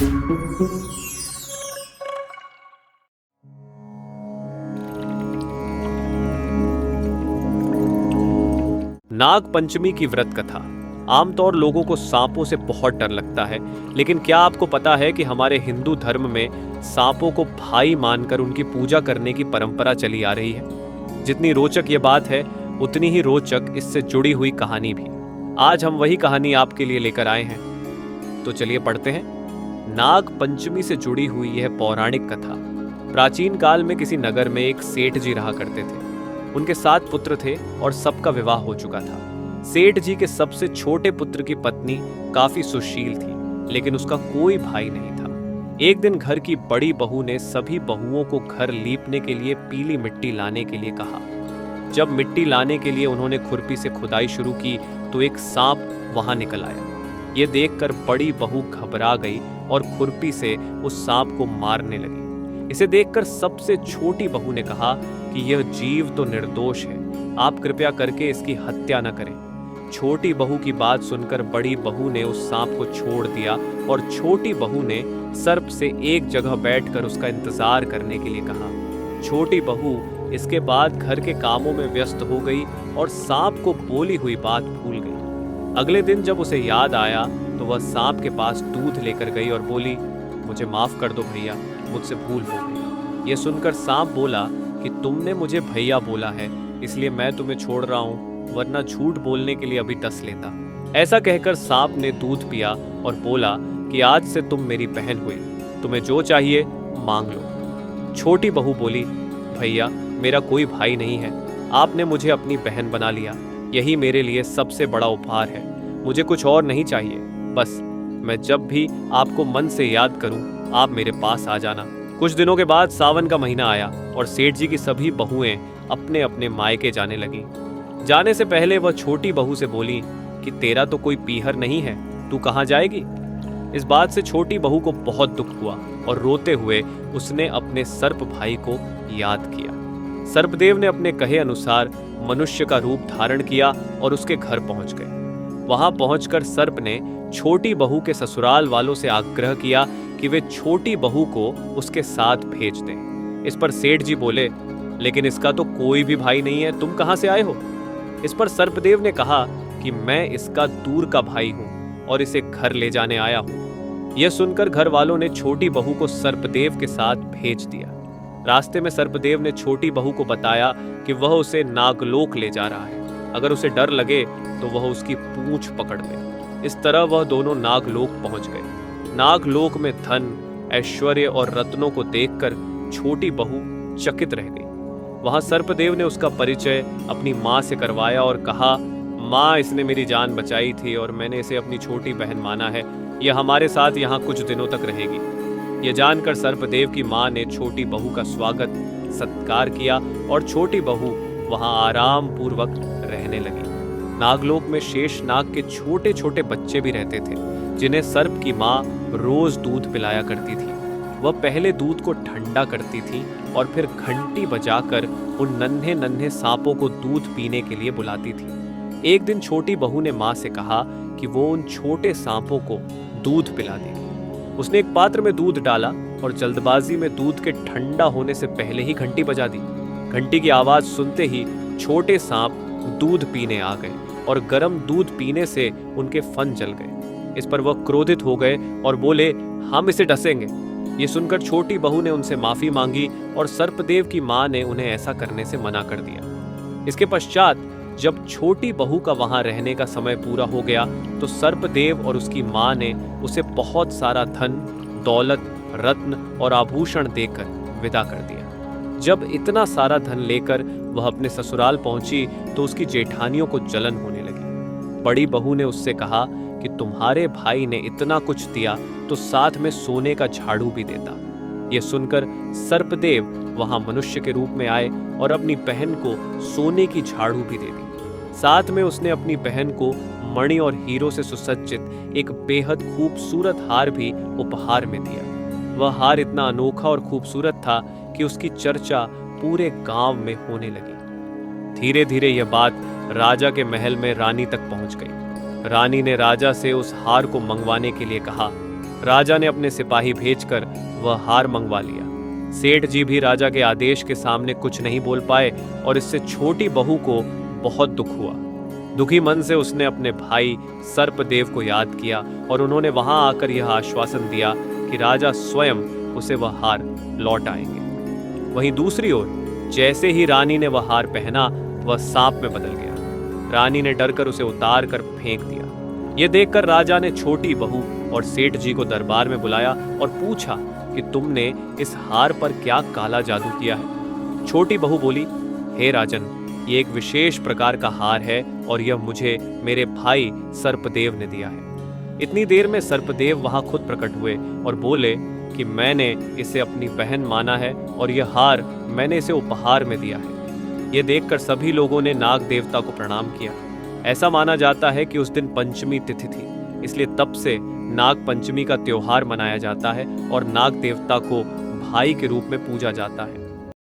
नाग पंचमी की व्रत कथा। आमतौर लोगों को सांपों से बहुत डर लगता है, लेकिन क्या आपको पता है कि हमारे हिंदू धर्म में सांपों को भाई मानकर उनकी पूजा करने की परंपरा चली आ रही है। जितनी रोचक ये बात है, उतनी ही रोचक इससे जुड़ी हुई कहानी भी। आज हम वही कहानी आपके लिए लेकर आए हैं, तो चलिए पढ़ते हैं। नाग पंचमी से जुड़ी हुई यह पौराणिक कथा। प्राचीन काल में किसी नगर में एक सेठ जी रहा करते थे। उनके 7 पुत्र थे और सबका विवाह हो चुका था। सेठ जी के सबसे छोटे पुत्र की पत्नी काफी सुशील थी, लेकिन उसका कोई भाई नहीं था। एक दिन घर की बड़ी बहू ने सभी बहुओं को घर लीपने के लिए पीली मिट्टी लाने के लिए कहा। जब मिट्टी लाने के लिए उन्होंने खुरपी से खुदाई शुरू की तो एक सांप वहां निकल आया। ये देखकर बड़ी बहू घबरा गई और खुरपी से उस सांप को मारने लगी। इसे देखकर सबसे छोटी बहू ने कहा कि यह जीव तो निर्दोष है, आप कृपया करके इसकी हत्या न करें। छोटी बहू की बात सुनकर बड़ी बहू ने उस सांप को छोड़ दिया और छोटी बहू ने सर्प से एक जगह बैठकर उसका इंतजार करने के लिए कहा। छोटी बहू इसके बाद घर के कामों में व्यस्त हो गई और सांप को बोली हुई बात भूल गई। अगले दिन जब उसे याद आया तो वह सांप के पास दूध लेकर गई और बोली, मुझे माफ कर दो भैया, मुझसे भूल हो गई। यह सुनकर सांप बोला कि तुमने मुझे भैया बोला है, इसलिए मैं तुम्हें छोड़ रहा हूँ, वरना झूठ बोलने के लिए अभी 10 लेता। ऐसा कहकर सांप ने दूध पिया और बोला कि आज से तुम मेरी बहन हुई, तुम्हें जो चाहिए मांग लो। छोटी बहू बोली, भैया मेरा कोई भाई नहीं है, आपने मुझे अपनी बहन बना लिया, यही मेरे लिए सबसे बड़ा उपहार है, मुझे कुछ और नहीं चाहिए, बस मैं जब भी आपको मन से याद करूं आप मेरे पास आ जाना। कुछ दिनों के बाद सावन का महीना आया और सेठ जी की सभी बहुएं अपने अपने मायके जाने लगी। जाने से पहले वह छोटी बहू से बोली कि तेरा तो कोई पीहर नहीं है, तू कहाँ जाएगी। इस बात से छोटी बहू को बहुत दुख हुआ और रोते हुए उसने अपने सर्प भाई को याद किया। सर्पदेव ने अपने कहे अनुसार मनुष्य का रूप धारण किया और उसके घर पहुंच गए। वहां पहुंचकर सर्प ने छोटी बहू के ससुराल वालों से आग्रह किया कि वे छोटी बहू को उसके साथ भेज दें। इस पर सेठ जी बोले, लेकिन इसका तो कोई भी भाई नहीं है, तुम कहां से आए हो। इस पर सर्पदेव ने कहा कि मैं इसका दूर का भाई हूं और इसे घर ले जाने आया हूं। यह सुनकर घर वालों ने छोटी बहू को सर्पदेव के साथ भेज दिया। रास्ते में सर्पदेव ने छोटी बहू को बताया कि वह उसे नागलोक ले जा रहा है, अगर उसे डर लगे तो वह उसकी पूंछ पकड़ ले। इस तरह वह दोनों नागलोक पहुंच गए। नागलोक में धन, ऐश्वर्य और रत्नों को देखकर छोटी बहू चकित रह गई। वहां सर्पदेव ने उसका परिचय अपनी माँ से करवाया और कहा, माँ इसने मेरी जान बचाई थी और मैंने इसे अपनी छोटी बहन माना है, यह हमारे साथ यहाँ कुछ दिनों तक रहेगी। यह जानकर सर्पदेव की माँ ने छोटी बहू का स्वागत सत्कार किया और छोटी बहू वहां आराम पूर्वक रहने लगी। नागलोक में शेष नाग के छोटे छोटे बच्चे भी रहते थे, जिन्हें सर्प की माँ रोज दूध पिलाया करती थी। वह पहले दूध को ठंडा करती थी और फिर घंटी बजाकर उन नन्हे नन्हे सांपों को दूध पीने के लिए बुलाती थी। एक दिन छोटी बहू ने माँ से कहा कि वो उन छोटे सांपों को दूध पिला देगी। उसने एक पात्र में दूध डाला और जल्दबाजी में दूध के ठंडा होने से पहले ही घंटी बजा दी। घंटी की आवाज सुनते ही छोटे सांप दूध पीने आ गए और गर्म दूध पीने से उनके फन जल गए। इस पर वह क्रोधित हो गए और बोले, हम इसे डसेंगे। ये सुनकर छोटी बहू ने उनसे माफी मांगी और सर्पदेव की मां ने उन्हें ऐसा करने से मना कर दिया। इसके पश्चात जब छोटी बहू का वहां रहने का समय पूरा हो गया तो सर्पदेव और उसकी मां ने उसे बहुत सारा धन, दौलत, रत्न और आभूषण देकर विदा कर दिया। जब इतना सारा धन लेकर वह अपने ससुराल पहुंची तो उसकी जेठानियों को जलन होने लगी। बड़ी बहू ने उससे कहा कि तुम्हारे भाई ने इतना कुछ दिया तो साथ में सोने का झाड़ू भी देता। यह सुनकर सर्पदेव वहां मनुष्य के रूप में आए और अपनी बहन को सोने की झाड़ू भी दे दी। साथ में उसने अपनी बहन को मणि और हीरो से सुसज्जित एक बेहद खूबसूरत हार भी उपहार में दिया। वह हार इतना अनोखा और खूबसूरत था कि उसकी चर्चा पूरे गांव में होने लगी। धीरे धीरे यह बात राजा के महल में रानी तक पहुंच गई। रानी ने राजा से उस हार को मंगवाने के लिए कहा। राजा ने अपने सिपाही भेजकर वह हार मंगवा लिया। सेठ जी भी राजा के आदेश के सामने कुछ नहीं बोल पाए और इससे छोटी बहू को बहुत दुख हुआ। दुखी मन से उसने अपने भाई सर्पदेव को याद किया और उन्होंने वहां आकर यह आश्वासन दिया कि राजा स्वयं उसे वह हार लौट आएंगे। वहीं दूसरी ओर जैसे ही रानी ने वह हार पहना, वह सांप में बदल गया। रानी ने डरकर उसे उतार कर फेंक दिया। यह देखकर राजा ने छोटी बहू और सेठ जी को दरबार में बुलाया और पूछा कि तुमने इस हार पर क्या काला जादू किया है। छोटी बहू बोली, हे राजन, ये एक विशेष प्रकार का हार है और यह मुझे मेरे भाई सर्पदेव ने दिया है। इतनी देर में सर्पदेव वहां खुद प्रकट हुए और बोले कि मैंने इसे अपनी बहन माना है और यह हार मैंने इसे उपहार में दिया है। यह देखकर सभी लोगों ने नाग देवता को प्रणाम किया। ऐसा माना जाता है कि उस दिन पंचमी तिथि थी, इसलिए तब से नाग पंचमी का त्योहार मनाया जाता है और नाग देवता को भाई के रूप में पूजा जाता है।